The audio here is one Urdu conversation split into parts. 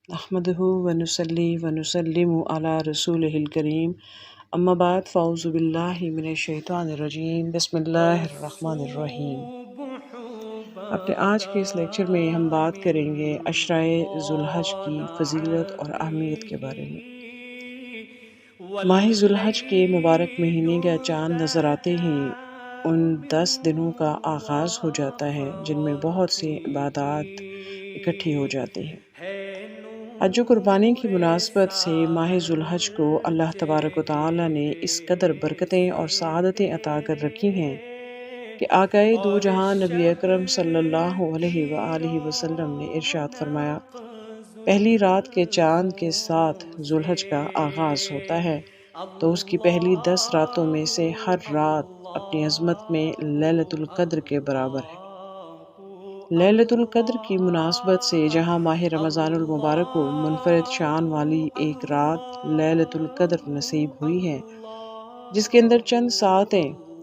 نحمده ونصلي ونسلم على رسوله الكريم اما بعد فاعوذ باللہ من الشیطان الرجیم بسم اللہ الرحمن الرحیم۔ اپنے آج کے اس لیکچر میں ہم بات کریں گے عشرۂ ذوالحج کی فضیلت اور اہمیت کے بارے میں۔ ماہ ذوالحج کے مبارک مہینے کا چاند نظر آتے ہی ان 10 دنوں کا آغاز ہو جاتا ہے جن میں بہت سی عبادات اکٹھی ہو جاتی ہیں۔ حج و قربانی کی مناسبت سے ماہ ذوالحج کو اللہ تبارک و تعالی نے اس قدر برکتیں اور سعادتیں عطا کر رکھی ہیں کہ آقائے دو جہاں نبی اکرم صلی اللہ علیہ وآلہ وسلم نے ارشاد فرمایا، پہلی رات کے چاند کے ساتھ ذوالحج کا آغاز ہوتا ہے تو اس کی پہلی 10 راتوں میں سے ہر رات اپنی عظمت میں لیلۃ القدر کے برابر ہے۔ لیلۃ القدر کی مناسبت سے جہاں ماہ رمضان المبارک کو منفرد شان والی ایک رات لیلۃ القدر نصیب ہوئی ہے جس کے اندر چند ساعتیں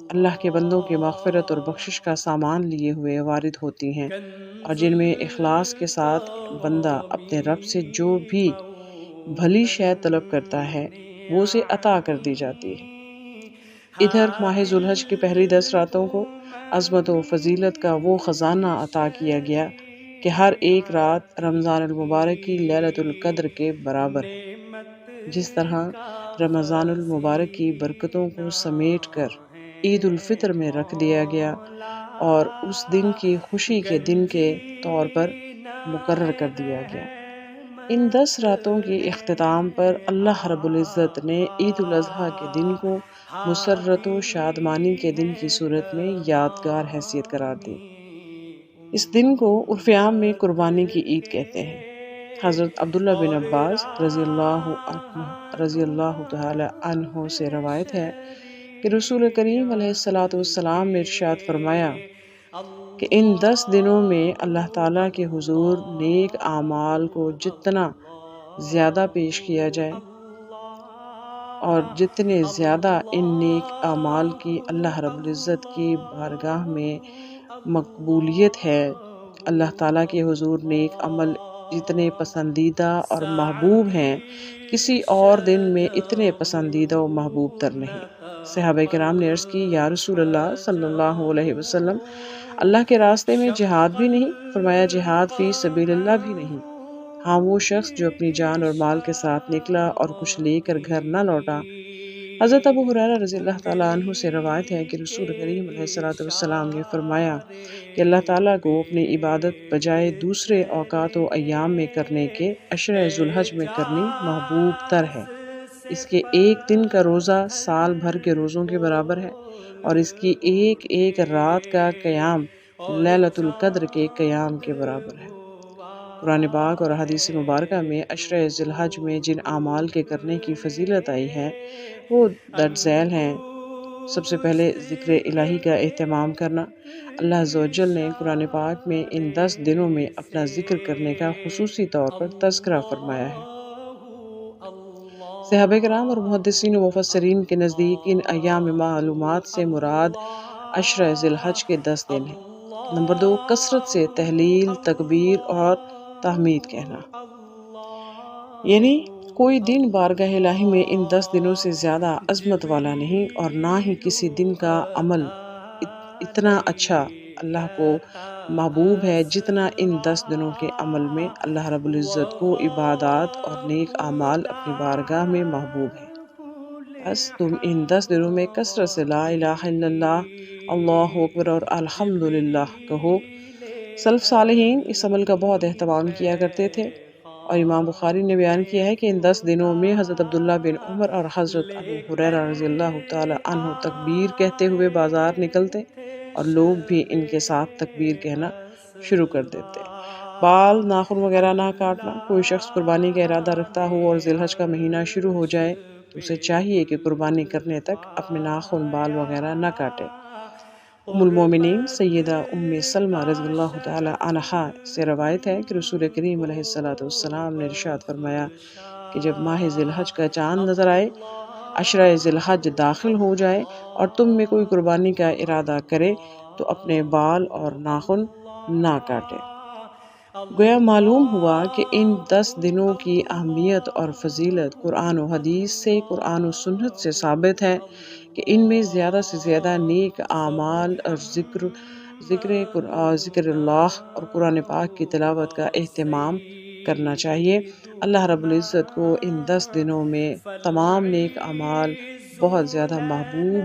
اللہ کے بندوں کی مغفرت اور بخشش کا سامان لیے ہوئے وارد ہوتی ہیں اور جن میں اخلاص کے ساتھ بندہ اپنے رب سے جو بھی بھلی شے طلب کرتا ہے وہ اسے عطا کر دی جاتی ہے۔ ادھر ماہ ذوالحج کی پہلی 10 راتوں کو عظمت و فضیلت کا وہ خزانہ عطا کیا گیا کہ ہر ایک رات رمضان المبارک کی لیلۃ القدر کے برابر ہے۔ جس طرح رمضان المبارک کی برکتوں کو سمیٹ کر عید الفطر میں رکھ دیا گیا اور اس دن کی خوشی کے دن کے طور پر مقرر کر دیا گیا، ان 10 راتوں کے اختتام پر اللہ رب العزت نے عید الاضحیٰ کے دن کو مسرت و شادمانی کے دن کی صورت میں یادگار حیثیت قرار دی۔ اس دن کو عرف عام میں قربانی کی عید کہتے ہیں۔ حضرت عبداللہ بن عباس رضی اللہ تعالی عنہ سے روایت ہے کہ رسول کریم علیہ السلام نے ارشاد فرمایا کہ ان 10 دنوں میں اللہ تعالیٰ کے حضور نیک اعمال کو جتنا زیادہ پیش کیا جائے اور جتنے زیادہ ان نیک اعمال کی اللہ رب العزت کی بارگاہ میں مقبولیت ہے، اللہ تعالیٰ کے حضور نیک عمل جتنے پسندیدہ اور محبوب ہیں کسی اور دن میں اتنے پسندیدہ و محبوب تر نہیں۔ صحابہ کرام نے عرض کی، یا رسول اللہ صلی اللہ علیہ وسلم، اللہ کے راستے میں جہاد بھی نہیں؟ فرمایا، جہاد فی سبیل اللہ بھی نہیں، ہاں وہ شخص جو اپنی جان اور مال کے ساتھ نکلا اور کچھ لے کر گھر نہ لوٹا۔ حضرت ابو ہریرہ رضی اللہ تعالیٰ عنہ سے روایت ہے کہ رسول کریم علیہ السلام نے فرمایا کہ اللہ تعالیٰ کو اپنی عبادت بجائے دوسرے اوقات و ایام میں کرنے کے عشرۂ ذوالحج میں کرنی محبوب تر ہے۔ اس کے ایک دن کا روزہ سال بھر کے روزوں کے برابر ہے اور اس کی ایک ایک رات کا قیام لیلۃ القدر کے قیام کے برابر ہے۔ قرآن پاک اور حدیث مبارکہ میں عشرۂ ذوالحج میں جن اعمال کے کرنے کی فضیلت آئی ہے وہ درج ذیل ہیں۔ سب سے پہلے ذکر الہی کا اہتمام کرنا۔ اللہ عز و جل نے قرآن پاک میں ان 10 دنوں میں اپنا ذکر کرنے کا خصوصی طور پر تذکرہ فرمایا ہے۔ صحابہ کرام اور محدثین و مفسرین کے نزدیک ان ایام معلومات سے مراد عشرۂ ذوالحج کے 10 دن ہیں۔ نمبر 2، کثرت سے تہلیل، تکبیر اور تحمید کہنا، یعنی کوئی دن بارگاہ الہی میں ان 10 دنوں سے زیادہ عظمت والا نہیں اور نہ ہی کسی دن کا عمل اتنا اچھا اللہ کو محبوب ہے جتنا ان 10 دنوں کے عمل میں اللہ رب العزت کو عبادات اور نیک اعمال اپنی بارگاہ میں محبوب ہے۔ بس تم ان 10 دنوں میں کثرت سے لا الہ الا اللہ، اللہ اکبر اور الحمدللہ کہو۔ سلف صالحین اس عمل کا بہت اہتمام کیا کرتے تھے اور امام بخاری نے بیان کیا ہے کہ ان 10 دنوں میں حضرت عبداللہ بن عمر اور حضرت ابو ہریرہ رضی اللہ تعالی عنہ تکبیر کہتے ہوئے بازار نکلتے اور لوگ بھی ان کے ساتھ تکبیر کہنا شروع کر دیتے۔ بال، ناخن وغیرہ نہ کاٹنا۔ کوئی شخص قربانی کا ارادہ رکھتا ہو اور ذوالحج کا مہینہ شروع ہو جائے تو اسے چاہیے کہ قربانی کرنے تک اپنے ناخن، بال وغیرہ نہ کاٹے۔ ام المومنین سیدہ ام سلمہ رضی اللہ تعالی عنہا سے روایت ہے کہ رسول کریم علیہ السلام نے ارشاد فرمایا کہ جب ماہ ذوالحج کا چاند نظر آئے، عشرۂ ذوالحج داخل ہو جائے اور تم میں کوئی قربانی کا ارادہ کرے تو اپنے بال اور ناخن نہ کاٹے۔ گویا معلوم ہوا کہ ان 10 دنوں کی اہمیت اور فضیلت قرآن و حدیث سے، قرآن و سنت سے ثابت ہے کہ ان میں زیادہ سے زیادہ نیک اعمال اور ذکر اللہ اور قرآن پاک کی تلاوت کا اہتمام کرنا چاہیے۔ اللہ رب العزت کو ان 10 دنوں میں تمام نیک اعمال بہت زیادہ محبوب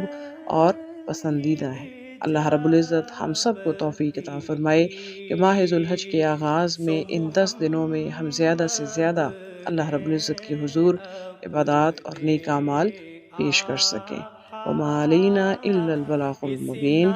اور پسندیدہ ہیں۔ اللہ رب العزت ہم سب کو توفیق عطا فرمائے کہ ماہ ذوالحج کے آغاز میں ان 10 دنوں میں ہم زیادہ سے زیادہ اللہ رب العزت کے حضور عبادات اور نیک اعمال پیش کر سکیں۔ وما علینا الا البلاغ المبین۔